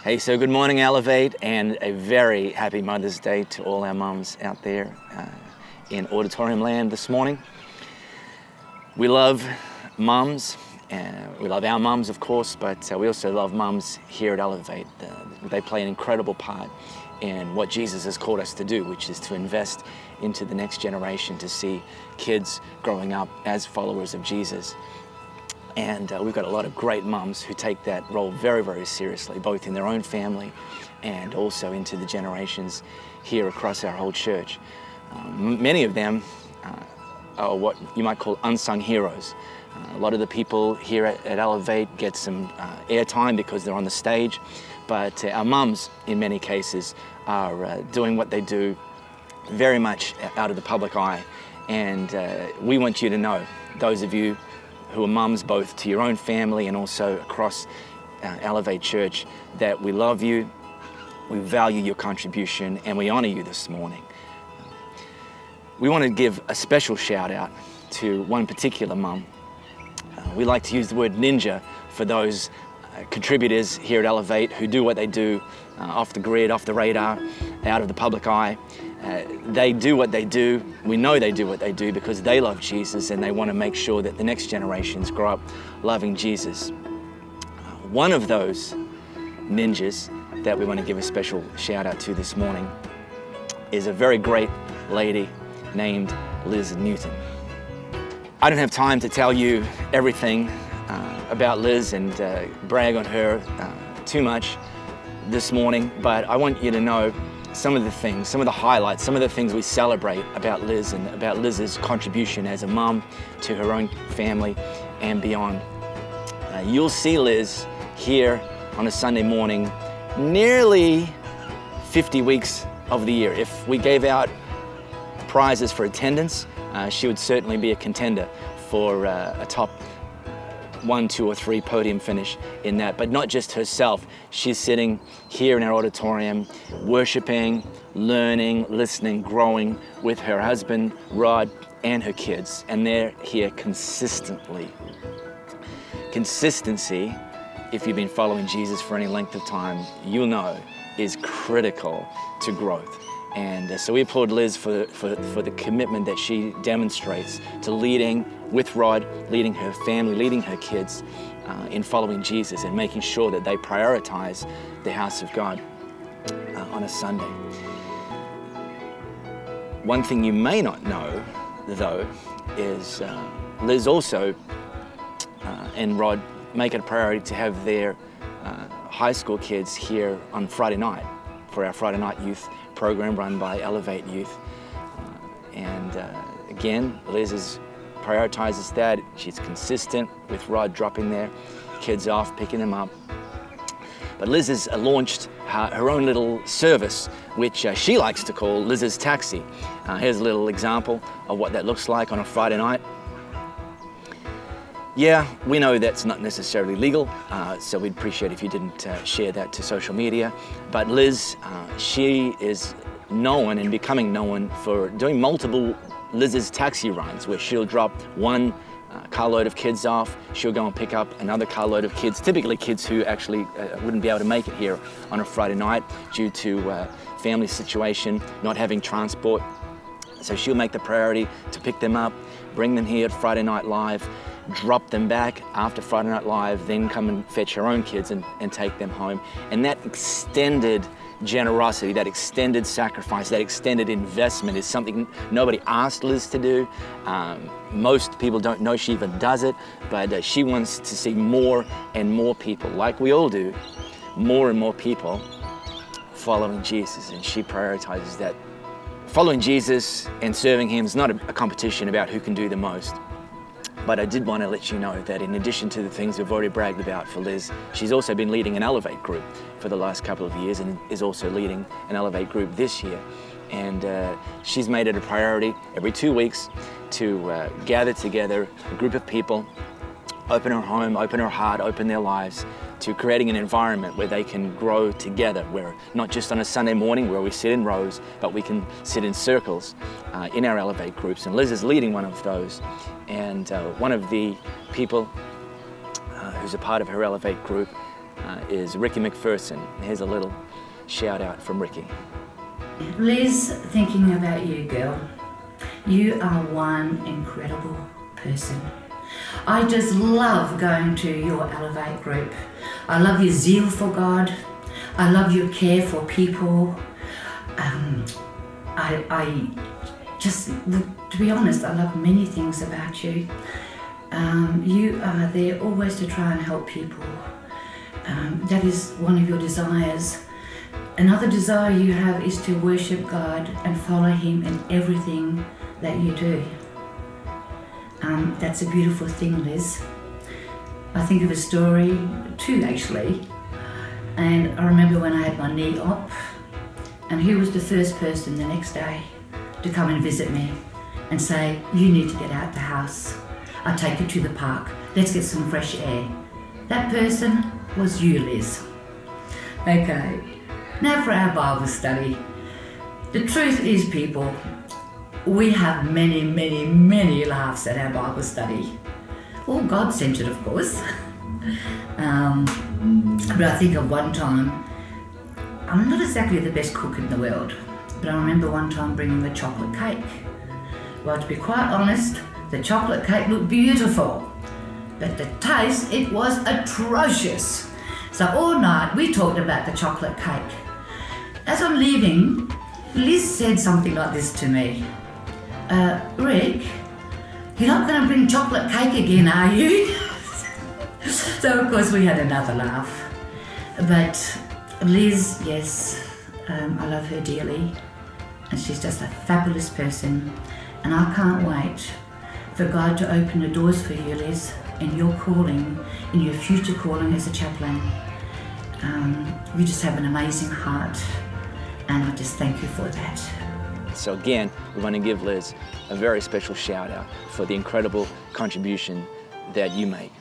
Hey, so good morning, Elevate, and a very happy Mother's Day to all our mums out there in Auditorium Land this morning. We love mums, and we love our mums, of course, but we also love mums here at Elevate. They play an incredible part in what Jesus has called us to do, which is to invest into the next generation, to see kids growing up as followers of Jesus. And we've got a lot of great mums who take that role very, very seriously, both in their own family and also into the generations here across our whole church. Many of them are what you might call unsung heroes. A lot of the people here at Elevate get some airtime because they're on the stage, but our mums, in many cases, are doing what they do very much out of the public eye. And we want you to know, those of you who are mums both to your own family and also across Elevate Church, that we love you, we value your contribution, and we honor you this morning. We want to give a special shout out to one particular mum. We like to use the word ninja for those contributors here at Elevate who do what they do off the grid, off the radar, out of the public eye. They do what they do. We know they do what they do because they love Jesus and they want to make sure that the next generations grow up loving Jesus. One of those ninjas that we want to give a special shout out to this morning is a very great lady named Liz Newton. I don't have time to tell you everything about Liz and brag on her too much this morning, but I want you to know some of the things, some of the highlights, some of the things we celebrate about Liz and about Liz's contribution as a mum to her own family and beyond. You'll see Liz here on a Sunday morning nearly 50 weeks of the year. If we gave out prizes for attendance, she would certainly be a contender for a top 1, 2, or 3 podium finish in that, but not just herself. She's sitting here in our auditorium, worshiping, learning, listening, growing with her husband, Rod, and her kids, and they're here consistently. Consistency, if you've been following Jesus for any length of time, you'll know is critical to growth. And so we applaud Liz for the commitment that she demonstrates to leading with Rod, leading her family, leading her kids in following Jesus and making sure that they prioritize the house of God on a Sunday. One thing you may not know, though, is Liz also and Rod make it a priority to have their high school kids here on Friday night for our Friday night youth program run by Elevate Youth. Again, Liz prioritizes that. She's consistent with Rod dropping their kids off, picking them up. But Liz has launched her own little service, which she likes to call Liz's Taxi. Here's a little example of what that looks like on a Friday night. Yeah, we know that's not necessarily legal, so we'd appreciate if you didn't share that to social media. But Liz, she is known and becoming known for doing multiple Liz's taxi runs, where she'll drop one carload of kids off, she'll go and pick up another carload of kids, typically kids who actually wouldn't be able to make it here on a Friday night due to family situation, not having transport. So she'll make the priority to pick them up, bring them here at Friday Night Live, drop them back after Friday Night Live, then come and fetch her own kids and take them home. And that extended generosity, that extended sacrifice, that extended investment is something nobody asked Liz to do. Most people don't know she even does it, but she wants to see more and more people, like we all do, more and more people following Jesus, and she prioritizes that. Following Jesus and serving him is not a competition about who can do the most. But I did want to let you know that in addition to the things we've already bragged about for Liz, she's also been leading an Elevate group for the last couple of years and is also leading an Elevate group this year. And she's made it a priority every 2 weeks to gather together a group of people, open her home, open her heart, open their lives to creating an environment where they can grow together, where not just on a Sunday morning where we sit in rows, but we can sit in circles in our Elevate groups. And Liz is leading one of those. And one of the people who's a part of her Elevate group is Ricky McPherson. Here's a little shout out from Ricky. Liz, thinking about you, girl. You are one incredible person. I just love going to your Elevate group. I love your zeal for God. I love your care for people. I just, to be honest, I love many things about you. You are there always to try and help people. That is one of your desires. Another desire you have is to worship God and follow Him in everything that you do. That's a beautiful thing, Liz. I think of a story, two actually, and I remember when I had my knee op, and he was the first person the next day to come and visit me and say, you need to get out the house. I'll take you to the park. Let's get some fresh air. That person was you, Liz. Okay, now for our Bible study. The truth is, people, we have many, many, many laughs at our Bible study. All God-centered, of course. But I think of one time, I'm not exactly the best cook in the world, but I remember one time bringing a chocolate cake. Well, to be quite honest, the chocolate cake looked beautiful, but the taste, it was atrocious. So all night we talked about the chocolate cake. As I'm leaving, Liz said something like this to me. Rick, you're not going to bring chocolate cake again, are you? So of course we had another laugh. But Liz, yes, I love her dearly, and she's just a fabulous person, and I can't wait for God to open the doors for you, Liz, in your calling, in your future calling as a chaplain. You just have an amazing heart, and I just thank you for that. So again, we want to give Liz a very special shout out for the incredible contribution that you make.